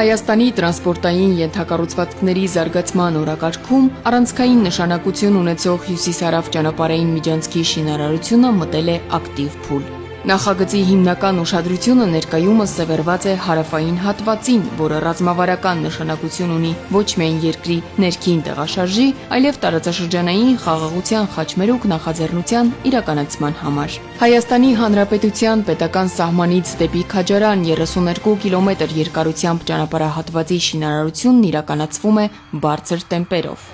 Հայաստանի տրանսպորտային ենթակառուցվածքների զարգացման օրակարգում առանցքային նշանակություն ունեցող հյուսիսարավ ճանապարհային միջանցքի շինարարությունը մտել է ակտիվ փուլ։ Նախագծի հիմնական ուշադրությունը ներկայումս սևեռված է հարավային հատվածին, որը ռազմավարական նշանակություն ունի ոչ միայն երկրի ներքին տեղաշարժի, այլև տարածաշրջանային խաղաղության խաչմերուկ նախաձեռնության իրականացման համար։ Հայաստանի Հանրապետության պետական սահմանից դեպի Քաջարան 32 կիլոմետր երկարությամբ ճանապարհահատվածի շինարարությունն իրականացվում է բարձր տեմպերով։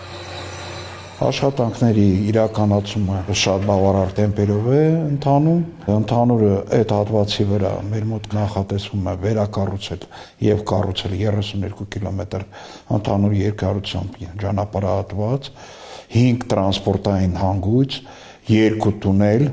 Աշխատանքների իրականացումը շատ բավարար տեմպերով է ընթանում։ Ընդհանուր այդ հատվածի վրա մեր մոտ նախատեսվում է վերակառուցել եւ կառուցել 32 կիլոմետր ընդհանուր երկարությամբ ճանապարհահատված, 5 տրանսպորտային հանգույց, 2 տունել,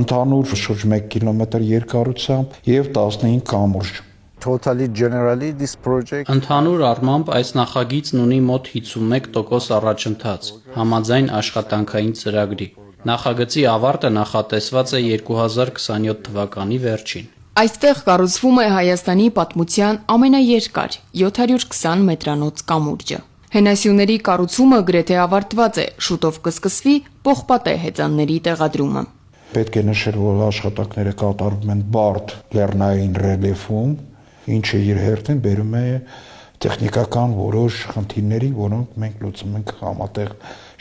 ընդհանուր շուրջ 1 կիլոմետր երկարությամբ եւ 15 կամուրջ։ Ընդհանուր առմամբ այս նախագիծն ունի մոտ 51% առաջընթաց, համաձայն աշխատանքային ծրագրի։ Նախագծի ավարտը նախատեսված է 2027 թվականի վերջին։ Այստեղ կառուցվում է Հայաստանի պատմության ամենաերկար 720 մետրանոց կամուրջը։ Հենասյուների կառուցումը գրեթե ավարտված է, շուտով կսկսվի պողպատե հեծանների տեղադրումը։ Պետք է նշել, որ աշխատանքները կատարվում են բարդ լեռնային ռելիեֆում, ինչը իր հերթին բերում է տեխնիկական որոշ խնդիրների, որոնք մենք լուծում ենք համատեղ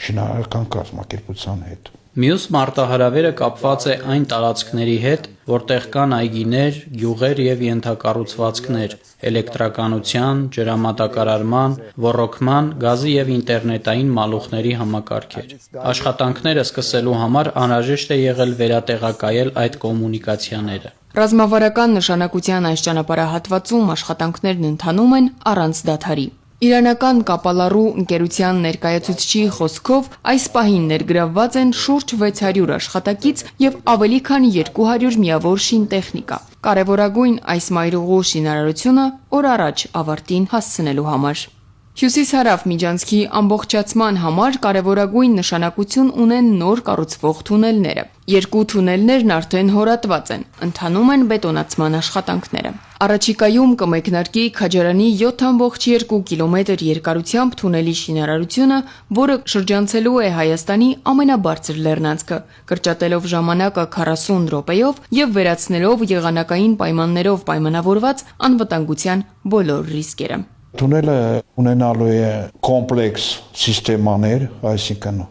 շինարարական կազմակերպության հետ։ Մյուս մարտահրավերը կապված է այն տարածքների հետ, որտեղ կան այգիներ, գյուղեր եւ ենթակառուցվածքներ, էլեկտրականության, ջրամատակարարման, ոռոգման, գազի եւ ինտերնետային մալուխների համակարգեր։ Աշխատանքները սկսելու համար անհրաժեշտ է եղել վերատեղակայել այդ կոմունիկացիաները։ Ռազմավարական նշանակության այս ճանապարհահատվածում աշխատանքներն ընթանում են առանց դադարի։ Իրանական Կապալառու ընկերության ներկայացուցչի խոսքով այս պահին ներգրավված են շուրջ 600 աշխատակից եւ ավելի քան 200 միավոր շինտեխնիկա։ Կարևորագույն այս մայրուղու շինարարությունը օր առաջ ավարտին հասցնելու համար։ Հյուսիս-հարավ միջանցքի ամբողջացման համար կարևորագույն նշանակություն ունեն նոր կառուցվող թունելները։ 2 թունելներն արդեն հորատված են, ընթանում են բետոնացման աշխատանքները։ Առաջիկայում կմեկնարկի Քաջարանի 7.2 կիլոմետր երկարությամբ թունելի շինարարությունը, որը շրջանցելու է Հայաստանի ամենաբարձր լեռնանցքը, կրճատելով ժամանակը 40 րոպեով եւ վերացնելով եղանակային պայմաններով պայմանավորված անվտանգության բոլոր ռիսկերը։ Թունելը ունենալու է կոմպլեքս սիստեմաներ, այսինքն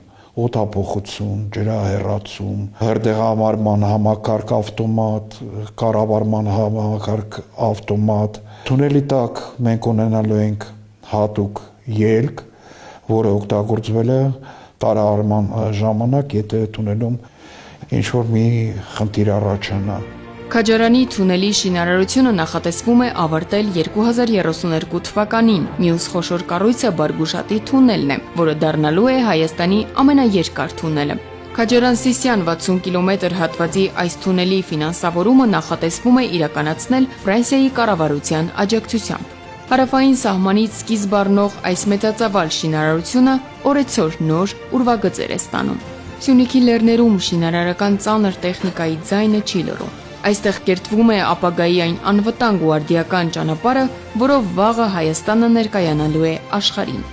օդափոխություն, ջրահեռացում, հրդեհամարման համակարգ ավտոմատ, կառավարման համակարգ ավտոմատ։ Թունելի տակ մենք ունենալու ենք հատուկ ելք, որը օգտագործվել է տարածման ժամանակ, եթե թունելում ինչ-որ մի խնդիր առաջանա։ Քաջարանի թունելի շինարարությունը նախատեսվում է ավարտել 2032 թվականին։ Մյուս խոշոր կառույցը Բարգուշատի թունելն է, որը դառնալու է Հայաստանի ամենաերկար թունելը։ Քաջարան-Սիսիան 60 կիլոմետր հատվածի այս թունելի ֆինանսավորումը նախատեսվում է իրականացնել Ֆրանսիայի կառավարության աջակցությամբ։ Հարավային սահմանից սկիզբ առնող այս մեծածավալ շինարարությունը օրեցօր նոր ուրվագծեր է ստանում։ Սյունիքի լեռներում շինարարական ծանր տեխնիկայի ձայնը չի լռում։ Այստեղ կերտվում է ապագայի այն անվտանգ ու արդիական ճանապարհը, որով վաղը Հայաստանը ներկայանալու է աշխարհին։